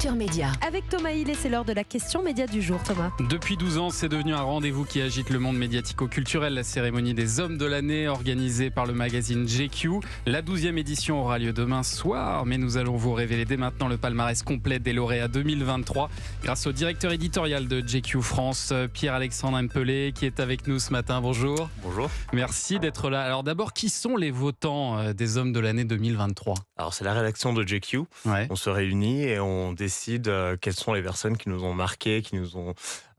Culture Média. Avec Thomas Hillet, c'est l'heure de la question média du jour. Thomas. Depuis 12 ans, c'est devenu un rendez-vous qui agite le monde médiatico-culturel, la cérémonie des hommes de l'année organisée par le magazine GQ. La 12e édition aura lieu demain soir, mais nous allons vous révéler dès maintenant le palmarès complet des lauréats 2023 grâce au directeur éditorial de GQ France, Pierre-Alexandre Empelé, qui est avec nous ce matin. Bonjour. Bonjour. Merci d'être là. Alors d'abord, qui sont les votants des hommes de l'année 2023 ? Alors c'est la rédaction de GQ. Ouais. On se réunit et on décide quelles sont les personnes qui nous ont marqués, qui nous ont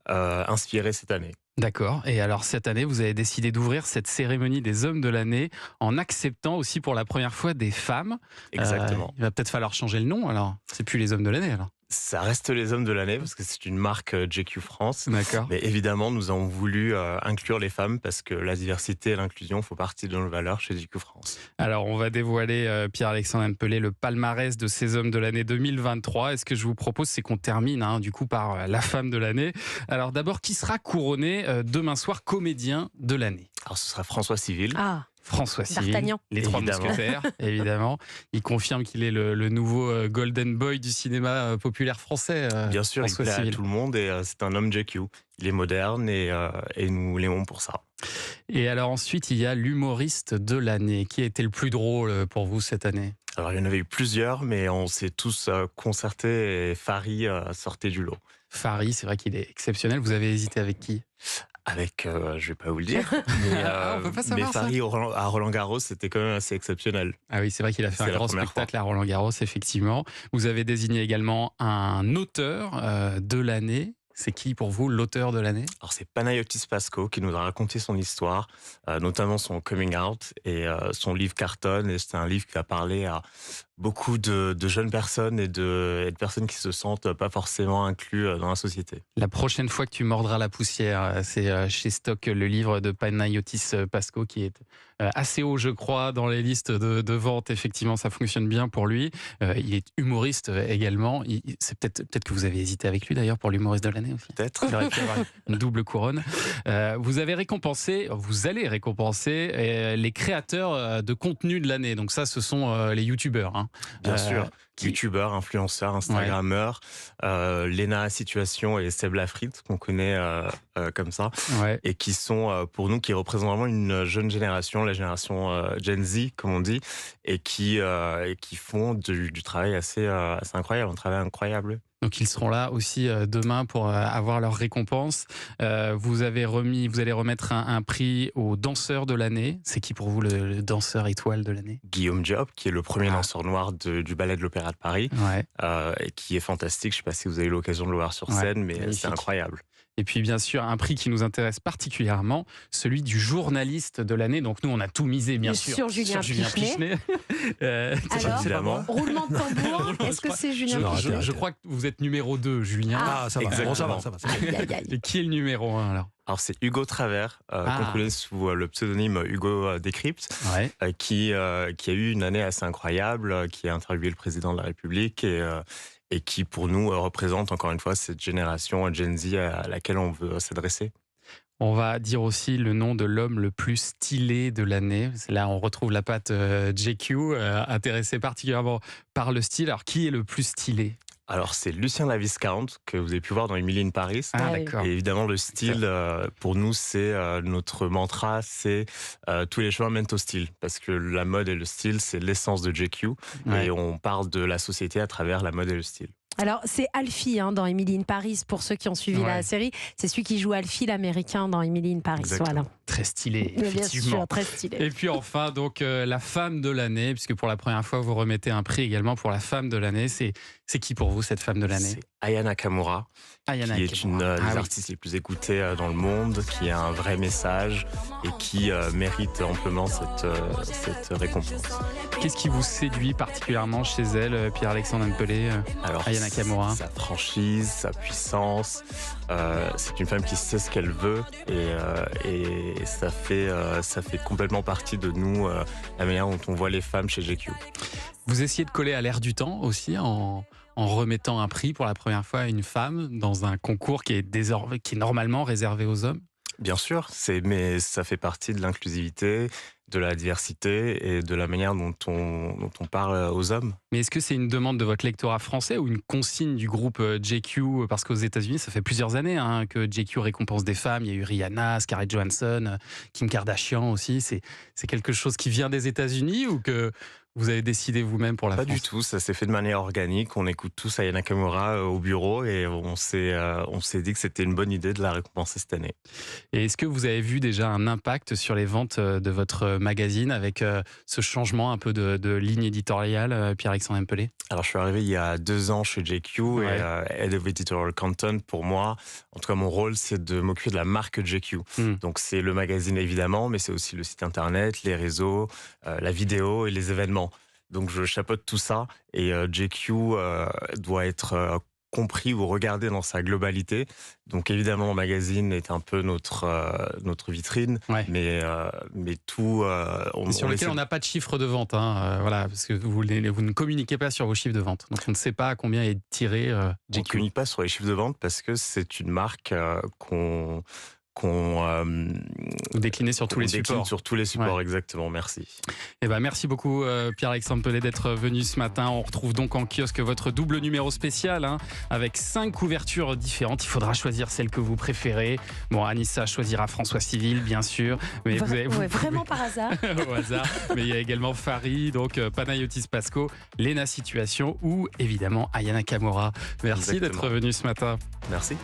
inspirés cette année. D'accord. Et alors cette année, vous avez décidé d'ouvrir cette cérémonie des hommes de l'année en acceptant aussi pour la première fois des femmes. Exactement. Il va peut-être falloir changer le nom alors. C'est plus les hommes de l'année alors. Ça reste les hommes de l'année parce que c'est une marque GQ France. D'accord. Mais évidemment, nous avons voulu inclure les femmes parce que la diversité et l'inclusion font partie de nos valeurs chez GQ France. Alors on va dévoiler, Pierre-Alexandre Empelé, le palmarès de ces hommes de l'année 2023. Et ce que je vous propose, c'est qu'on termine du coup par la femme de l'année. Alors d'abord, qui sera couronné demain soir comédien de l'année ? Alors ce sera François Civil. Ah, François Civil, D'Artagnan. les trois Évidemment. mousquetaires, évidemment. Il confirme qu'il est le nouveau Golden Boy du cinéma populaire français. Bien sûr, il François plaît à Civil. tout le monde et c'est un homme GQ. Il est moderne et nous l'aimons pour ça. Et alors ensuite, il y a l'humoriste de l'année. Qui a été le plus drôle pour vous cette année ? Alors il y en avait eu plusieurs, mais on s'est tous concertés et Fary sortait du lot. Fary, c'est vrai qu'il est exceptionnel. Vous avez hésité avec qui ? Avec, je vais pas vous le dire, mais, On peut pas savoir, ça. Fary à Roland-Garros, c'était quand même assez exceptionnel. Ah oui, c'est vrai qu'il a fait C'est un la grand première spectacle à Roland-Garros, effectivement. Vous avez désigné également un auteur de l'année. C'est qui pour vous l'auteur de l'année ? Alors c'est Panayotis Pasco qui nous a raconté son histoire, notamment son coming out et son livre cartonne. Et c'est un livre qui a parlé à beaucoup de jeunes personnes et de personnes qui se sentent pas forcément inclus dans la société. La prochaine fois que tu mordras la poussière, c'est chez Stock le livre de Panayotis Pasco qui est assez haut, je crois, dans les listes de vente. Effectivement, ça fonctionne bien pour lui. Il est humoriste également. C'est peut-être que vous avez hésité avec lui d'ailleurs pour l'humoriste de l'année aussi. Peut-être. Il aurait pu avoir une double couronne. Vous allez récompenser les créateurs de contenu de l'année. Donc ça, ce sont les youtubeurs. Bien sûr. qui- Youtubeurs, influenceurs, instagrammeurs, Léna Situation et Seb Lafrite, qu'on connaît comme ça, Ouais. et qui sont pour nous, qui représentent vraiment une jeune génération, la génération Gen Z, comme on dit, et qui font du travail assez incroyable, un travail incroyable. Donc ils seront là aussi demain pour avoir leur récompense. Vous allez remettre un prix aux danseurs de l'année. C'est qui pour vous le danseur étoile de l'année ? Guillaume Diop, qui est le premier danseur noir du ballet de l'Opéra de Paris, Ouais. et qui est fantastique. Je ne sais pas si vous avez eu l'occasion de le voir sur Ouais, scène, mais magnifique. c'est incroyable. Et puis bien sûr un prix qui nous intéresse particulièrement, celui du journaliste de l'année. Donc nous on a tout misé bien sûr Sur Julien Pichenet. Alors, Évidemment. roulement de tambour, est-ce que c'est Julien Pichenet? Je crois que vous êtes numéro 2, Julien. Ah, ça va. Exactement. Bon, ça va. Aïe, aïe, aïe. Et qui est le numéro 1 alors ? Alors c'est Hugo Travers, qu'on connaît sous le pseudonyme Hugo Décrypte, Ouais. qui a eu une année assez incroyable, qui a interviewé le président de la République et qui pour nous représente encore une fois cette génération Gen Z à laquelle on veut s'adresser. On va dire aussi le nom de l'homme le plus stylé de l'année. Là, on retrouve la patte GQ, intéressé particulièrement par le style. Alors, qui est le plus stylé ? Alors c'est Lucien Laviscount, que vous avez pu voir dans Emily in Paris. Ah, oui. d'accord. Et évidemment, le style, pour nous, c'est notre mantra, c'est tous les chemins mènent au style. Parce que la mode et le style, c'est l'essence de GQ. Ouais. Et on parle de la société à travers la mode et le style. Alors, c'est Alfie dans Emily in Paris, pour ceux qui ont suivi Ouais. la série. C'est celui qui joue Alfie, l'américain, dans Emily in Paris. Exactement. Voilà. Très stylé, Mais bien effectivement. sûr, très stylé. Et puis enfin, donc la femme de l'année, puisque pour la première fois, vous remettez un prix également pour la femme de l'année. C'est qui pour vous, cette femme de l'année ? C'est Aya Nakamura, Ayana qui est une Nakamura. des Ah oui. artistes les plus écoutés dans le monde, qui a un vrai message et qui mérite amplement cette récompense. Qu'est-ce qui vous séduit particulièrement chez elle, Pierre-Alexandre Empelé ? Alors, Aya Nakamura. sa franchise, sa puissance, c'est une femme qui sait ce qu'elle veut et ça fait complètement partie de nous, la manière dont on voit les femmes chez GQ. Vous essayez de coller à l'air du temps aussi en remettant un prix pour la première fois à une femme dans un concours qui est normalement réservé aux hommes ? Bien sûr, mais ça fait partie de l'inclusivité, de la diversité et de la manière dont on parle aux hommes. Mais est-ce que c'est une demande de votre lectorat français ou une consigne du groupe JQ? Parce qu'aux États-Unis, ça fait plusieurs années que JQ récompense des femmes. Il y a eu Rihanna, Scarlett Johansson, Kim Kardashian aussi. C'est quelque chose qui vient des États-Unis ou que vous avez décidé vous-même pour la Pas France? du tout, ça s'est fait de manière organique. On écoute tous Aya Nakamura au bureau et on s'est dit que c'était une bonne idée de la récompenser cette année. Et est-ce que vous avez vu déjà un impact sur les ventes de votre magazine avec ce changement un peu de ligne éditoriale, Pierre-Alexandre Dempelé? Alors, je suis arrivé il y a 2 ans chez JQ et Ouais. Head of Editorial Content, pour moi, en tout cas mon rôle, c'est de m'occuper de la marque JQ. Hmm. Donc c'est le magazine évidemment, mais c'est aussi le site internet, les réseaux, la vidéo et les événements. Donc je chapeaute tout ça et JQ doit être compris ou regardé dans sa globalité. Donc évidemment, le magazine est un peu notre vitrine, Ouais. mais tout... Et sur lequel on n'a pas de chiffre de vente, voilà, parce que vous ne communiquez pas sur vos chiffres de vente. Donc on ne sait pas à combien est tiré On ne JQ. communique pas sur les chiffres de vente parce que c'est une marque qu'on Vous déclinez sur tous les décline supports. sur tous les supports, exactement, merci. Eh ben, merci beaucoup Pierre-Alexandre Pelé d'être venu ce matin. On retrouve donc en kiosque votre double numéro spécial avec 5 couvertures différentes. Il faudra choisir celle que vous préférez. Bon, Anissa choisira François Civil, bien sûr. Mais Vraiment par hasard. au hasard. Mais il y a également Farid, donc Panayotis Pasco, Lena Situation ou évidemment Aya Nakamura. Merci Exactement. d'être venu ce matin. Merci.